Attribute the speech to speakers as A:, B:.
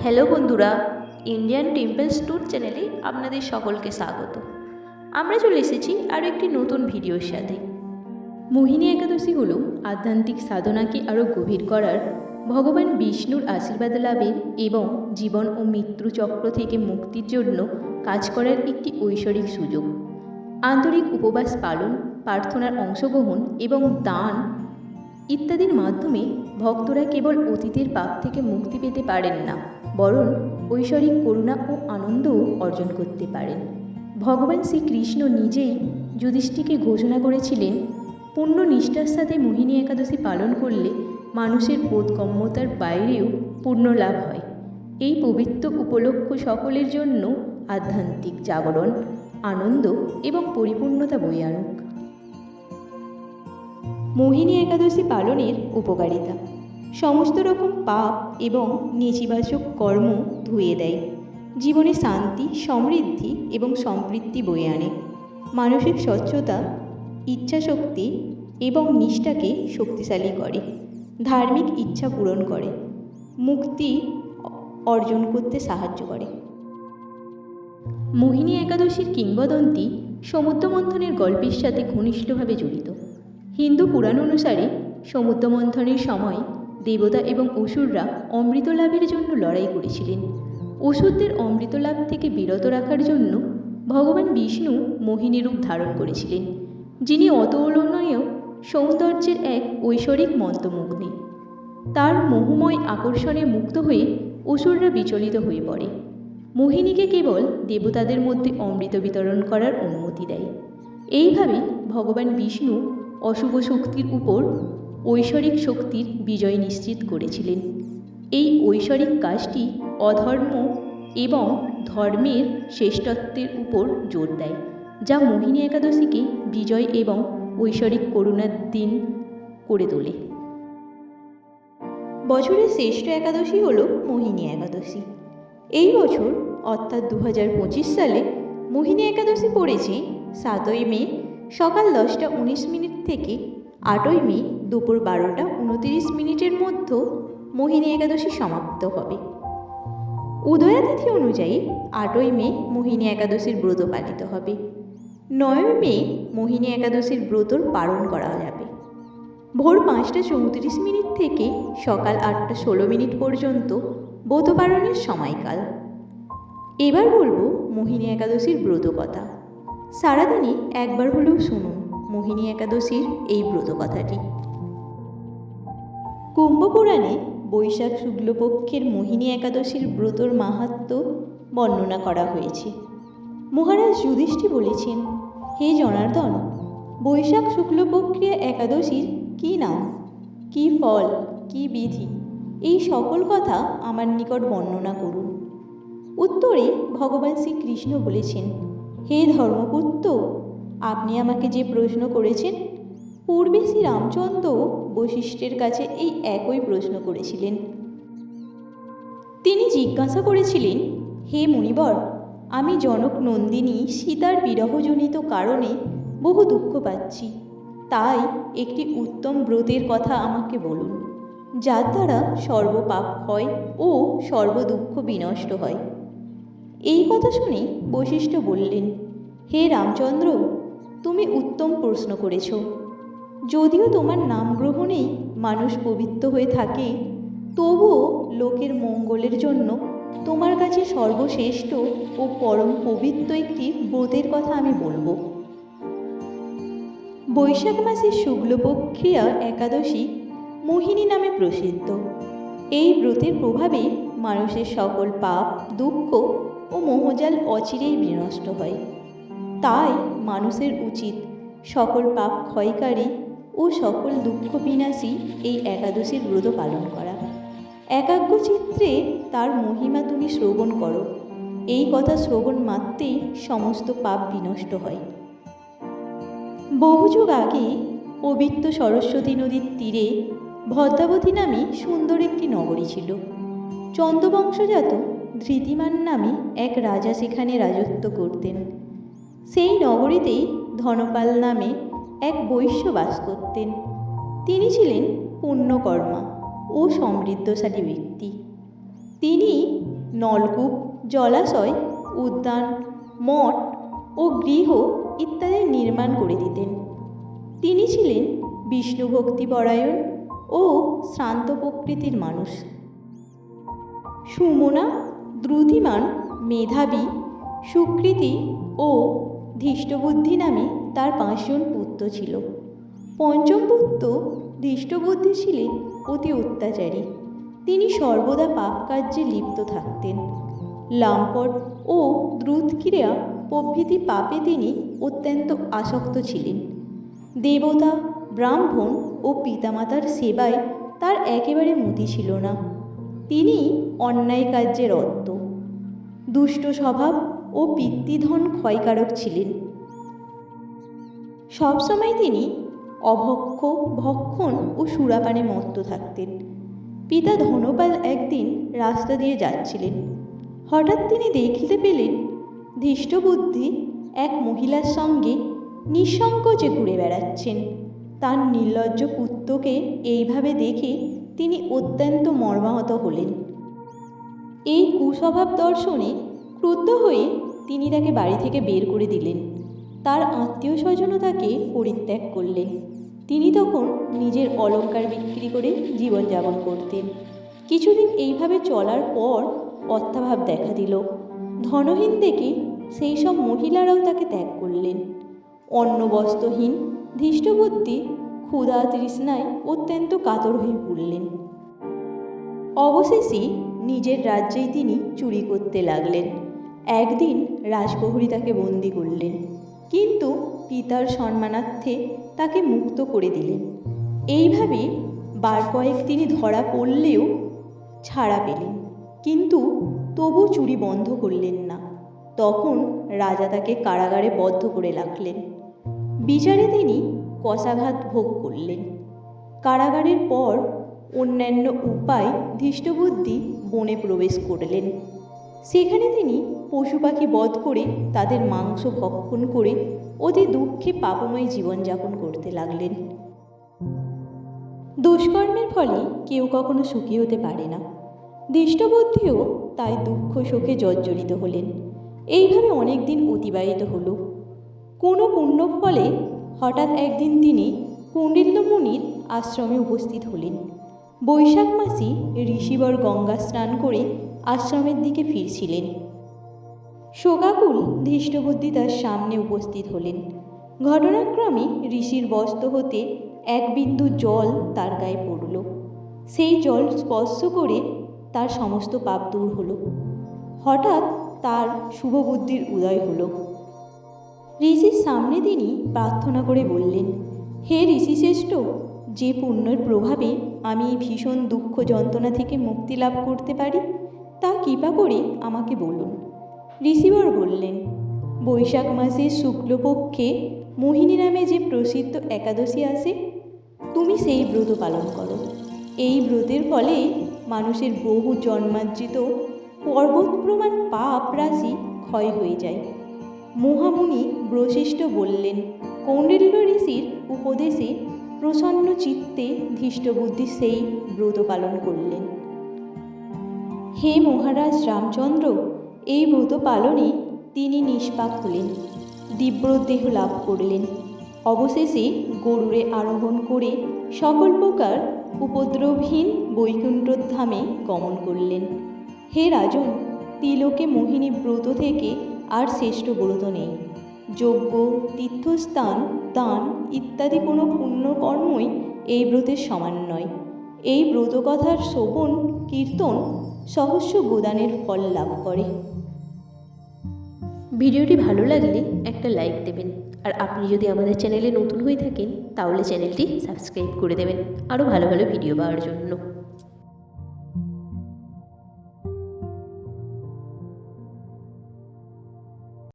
A: Hello বন্ধুরা, Indian temples tour চ্যানেলে আপনাদের সকলকে স্বাগত। আমরা চলে এসেছি আরও একটি নতুন ভিডিওর সাথে।
B: মোহিনী একাদশী হল আধ্যাত্মিক সাধনাকে আরও গভীর করার, ভগবান বিষ্ণুর আশীর্বাদ লাভের এবং জীবন ও মৃত্যু চক্র থেকে মুক্তির জন্য কাজ করার একটি ঐশ্বরিক সুযোগ। আন্তরিক উপবাস পালন, প্রার্থনার অংশগ্রহণ এবং দান ইত্যাদির মাধ্যমে ভক্তরা কেবল অতীতের পাপ থেকে মুক্তি পেতে পারেন না, বরং ঐশ্বরিক করুণা ও আনন্দও অর্জন করতে পারেন। ভগবান শ্রীকৃষ্ণ নিজেই যুধিষ্ঠিরকে ঘোষণা করেছিলেন, পূর্ণ নিষ্ঠার সাথে মোহিনী একাদশী পালন করলে মানুষের বোধগম্যতার বাইরেও পূর্ণ লাভ হয়। এই পবিত্র উপলক্ষ সকলের জন্য আধ্যাত্মিক জাগরণ, আনন্দ এবং পরিপূর্ণতা বয়ে আনুক। মোহিনী একাদশী পালনের উপকারিতা: সমস্ত রকম পাপ এবং নেতিবাচক কর্ম ধুয়ে দেয়, জীবনে শান্তি, সমৃদ্ধি এবং সম্পৃক্তি বয়ে আনে, মানসিক স্বচ্ছতা, ইচ্ছাশক্তি এবং নিষ্ঠাকে শক্তিশালী করে, ধার্মিক ইচ্ছা পূরণ করে, মুক্তি অর্জন করতে সাহায্য করে। মোহিনী একাদশীর কিংবদন্তি সমুদ্রমন্থনের গল্পের সাথে ঘনিষ্ঠভাবে জড়িত। হিন্দু পুরাণ অনুসারে সমুদ্রমন্থনের সময় দেবতা এবং অসুররা অমৃত লাভের জন্য লড়াই করেছিলেন। অসুরদের অমৃত লাভ থেকে বিরত রাখার জন্য ভগবান বিষ্ণু মোহিনী রূপ ধারণ করেছিলেন, যিনি অতুলনীয় সৌন্দর্যের এক ঐশ্বরিক মন্ত্রমুগ্ধী। তার মোহময় আকর্ষণে মুগ্ধ হয়ে অসুররা বিচলিত হয়ে পড়ে। মোহিনীকে কেবল দেবতাদের মধ্যে অমৃত বিতরণ করার অনুমতি দেয়। এইভাবে ভগবান বিষ্ণু অশুভ শক্তির উপর ঐশ্বরিক শক্তির বিজয় নিশ্চিত করেছিলেন। এই ঐশ্বরিক কাজটি অধর্ম এবং ধর্মের শ্রেষ্ঠত্বের উপর জোর দেয়, যা মোহিনী একাদশীকে বিজয় এবং ঐশ্বরিক করুণার দিন করে তোলে। বছরের শ্রেষ্ঠ একাদশী হল মোহিনী একাদশী। এই বছর অর্থাৎ 2025 সালে মোহিনী একাদশী পড়েছে 7ই মে সকাল 10:19 থেকে 8ই মে দুপুর 12:29 মধ্যে মোহিনী একাদশী সমাপ্ত হবে। উদয়া তিথি অনুযায়ী 8ই মে মোহিনী একাদশীর ব্রত পালিত হবে। 9ই মে মোহিনী একাদশীর ব্রত পালন করা যাবে। ভোর 5:34 থেকে সকাল 8:16 পর্যন্ত ব্রত পালনের সময়কাল। এবার বলবো মোহিনী একাদশীর ব্রত কথা। সারাদিনে একবার হলেও শুনুন মোহিনী একাদশীর এই ব্রত কথাটি। কুম্ভপুরাণে বৈশাখ শুক্লপক্ষের মোহিনী একাদশীর ব্রতর মাহাত্ম্য বর্ণনা করা হয়েছে। মহারাজ যুধিষ্ঠির বলেছেন, হে জনার্দন, বৈশাখ শুক্লপক্ষের একাদশীর কী নাম, কী ফল, কী বিধি, এই সকল কথা আমার নিকট বর্ণনা করুন। উত্তরে ভগবান শ্রীকৃষ্ণ বলেছেন, হে ধর্মপুত্র, আপনি আমাকে যে প্রশ্ন করেছেন, পূর্বে শ্রী রামচন্দ্র বশিষ্ঠের কাছে এই একই প্রশ্ন করেছিলেন। তিনি জিজ্ঞাসা করেছিলেন, হে মুনিবর, আমি জনক নন্দিনী সীতার বিরহজনিত কারণে বহু দুঃখ পাচ্ছি, তাই একটি উত্তম ব্রতের কথা আমাকে বলুন, যার দ্বারা সর্বপাপ হয় ও সর্বদুঃখ বিনষ্ট হয়। এই কথা শুনে বশিষ্ঠ বললেন, হে রামচন্দ্র, তুমি উত্তম প্রশ্ন করেছ। যদিও তোমার নাম গ্রহণেই মানুষ পবিত্র হয়ে থাকে, তবুও লোকের মঙ্গলের জন্য তোমার কাছে সর্বশ্রেষ্ঠ ও পরম পবিত্র একটি ব্রতের কথা আমি বলবো। বৈশাখ মাসের শুক্লপক্ষিয়া একাদশী মোহিনী নামে প্রসিদ্ধ। এই ব্রতের প্রভাবে মানুষের সকল পাপ, দুঃখ ও মোহজাল অচিরেই বিনষ্ট হয়। তাই মানুষের উচিত সকল পাপ ক্ষয়কারী ও সকল দুঃখ বিনাশী এই একাদশীর ব্রত পালন করা। একাগ্রচিত্তে তার মহিমা তুমি শ্রবণ করো। এই কথা শ্রবণ মাত্রেই সমস্ত পাপ বিনষ্ট হয়। বহুযুগ আগে পবিত্র সরস্বতী নদীর তীরে ভদ্রাবতী নামে সুন্দর একটি নগরী ছিল। চন্দ্রবংশজাত ধৃতিমান নামে এক রাজা সেখানে রাজত্ব করতেন। সেই নগরীতেই ধনপাল নামে এক বৈশ্য বাস করতেন। তিনি ছিলেন পুণ্যকর্মা ও সমৃদ্ধশালী ব্যক্তি। তিনি নলকূপ, জলাশয়, উদ্যান, মঠ ও গৃহ ইত্যাদি নির্মাণ করে দিতেন। তিনি ছিলেন বিষ্ণু ভক্তিপরায়ণ ও শ্রান্ত প্রকৃতির মানুষ। সুমনা, দ্রুতিমান, মেধাবী, সুকৃতি ও ধৃষ্টবুদ্ধি নামে তার 5 জন পুত্র ছিল। পঞ্চম পুত্র ধৃষ্টবুদ্ধি ছিলেন অতি অত্যাচারী। তিনি সর্বদা পাপ কার্যে লিপ্ত থাকতেন। লাম্পট ও দ্রুতক্রিয়া প্রভৃতি পাপে তিনি অত্যন্ত আসক্ত ছিলেন। দেবতা, ব্রাহ্মণ ও পিতামাতার সেবায় তার একেবারে মতি ছিল না। তিনি অন্যায় কার্যে রত, দুষ্ট স্বভাব ও পিতৃধন ক্ষয়কারক ছিলেন। সবসময় তিনি অভক্ষ, ভক্ষণ ও সুরাপানে মত্ত থাকতেন। পিতা ধনপাল একদিন রাস্তা দিয়ে যাচ্ছিলেন। হঠাৎ তিনি দেখতে পেলেন ধৃষ্টবুদ্ধি এক মহিলার সঙ্গে নিঃসংকোচে ঘুরে বেড়াচ্ছেন। তার নির্লজ্জ পুত্রকে এইভাবে দেখে তিনি অত্যন্ত মর্মাহত হলেন। এই কুস্বভাব দর্শনে ক্রুদ্ধ হয়ে তিনি তাকে বাড়ি থেকে বের করে দিলেন। তার আত্মীয় স্বজনও তাকে পরিত্যাগ করলেন। তিনি তখন নিজের অলংকার বিক্রি করে জীবনযাপন করতেন। কিছুদিন এইভাবে চলার পর অর্থাভাব দেখা দিল। ধনহীন দেখে সেই সব মহিলারাও তাকে ত্যাগ করলেন। অন্নবস্ত্রহীন ধৃষ্টবুদ্ধি ক্ষুধা তৃষ্ণায় অত্যন্ত কাতর হয়ে পড়লেন। অবশেষে নিজের রাজ্যেই তিনি চুরি করতে লাগলেন। একদিন রাজপ্রহরী তাকে বন্দি করলেন, কিন্তু পিতার সম্মানার্থে তাকে মুক্ত করে দিলেন। এইভাবে বার কয়েক তিনি ধরা পড়লেও ছাড়া পেলেন, কিন্তু তবু চুরি বন্ধ করলেন না। তখন রাজা তাকে কারাগারে বদ্ধ করে রাখলেন। বিচারে তিনি কশাঘাত ভোগ করলেন। কারাগারের পর অন্যান্য উপায় ধৃষ্টবুদ্ধি বনে প্রবেশ করলেন। সেখানে তিনি পশু পাখি বধ করে তাদের মাংস ভক্ষণ করে অতি দুঃখে পাপময় জীবনযাপন করতে লাগলেন। দুষ্কর্মের ফলে কেউ কখনো সুখী হতে পারে না। ধৃষ্টবুদ্ধিও তাই দুঃখ শোকে জর্জরিত হলেন। এইভাবে অনেক দিন অতিবাহিত হল। কোনো পুণ্য ফলে হঠাৎ একদিন তিনি কৌণ্ডিল্য মুনির আশ্রমে উপস্থিত হলেন। বৈশাখ মাসে ঋষিবর গঙ্গা স্নান করে আশ্রমের দিকে ফিরছিলেন। শোকাকুল ধৃষ্টবুদ্ধি তার সামনে উপস্থিত হলেন। ঘটনাক্রমে ঋষির বস্ত্র হতে এক বিন্দু জল তার গায়ে পড়ল। সেই জল স্পর্শ করে তার সমস্ত পাপ দূর হল। হঠাৎ তার শুভ বুদ্ধির উদয় হল। ঋষির সামনে তিনি প্রার্থনা করে বললেন, হে ঋষিশ্রেষ্ঠ, যে পুণ্যের প্রভাবে আমি এই ভীষণ দুঃখ যন্ত্রণা থেকে মুক্তি লাভ করতে পারি তা কৃপা করে আমাকে বলুন। ঋষিবর বললেন, বৈশাখ মাসের শুক্লপক্ষে মোহিনী নামে যে প্রসিদ্ধ একাদশী আসে, তুমি সেই ব্রত পালন করো। এই ব্রতের ফলে মানুষের বহু জন্মার্জিত পর্বত প্রমাণ পাপ রাশি ক্ষয় হয়ে যায়। মহামুনি বশিষ্ঠ বললেন, কৌণ্ডিল্য ঋষির উপদেশে প্রসন্ন চিত্তে ধৃষ্টবুদ্ধি সেই ব্রত পালন করলেন। হে মহারাজ রামচন্দ্র, এই ব্রত পালনে তিনি নিষ্পাপ হলেন, দিব্যদেহ লাভ করলেন। অবশেষে গরুড়ে আরোহণ করে সকল প্রকার উপদ্রবহীন বৈকুণ্ঠধামে গমন করলেন। হে রাজন, তিলকে মোহিনী ব্রত থেকে আর শ্রেষ্ঠ ব্রত নেই। যজ্ঞ, তীর্থস্থান, দান ইত্যাদি কোনো পুণ্যকর্মই এই ব্রতের সমান নয়। এই ব্রতকথার শ্রবণ কীর্তন সহস্র গোদানের ফল লাভ করে।
A: ভিডিওটি ভালো লাগলে একটা লাইক দেবেন, আর আপনি যদি আমাদের চ্যানেলে নতুন হয়ে থাকেন তাহলে চ্যানেলটি সাবস্ক্রাইব করে দেবেন আরও ভালো ভালো ভিডিও পাওয়ার জন্য।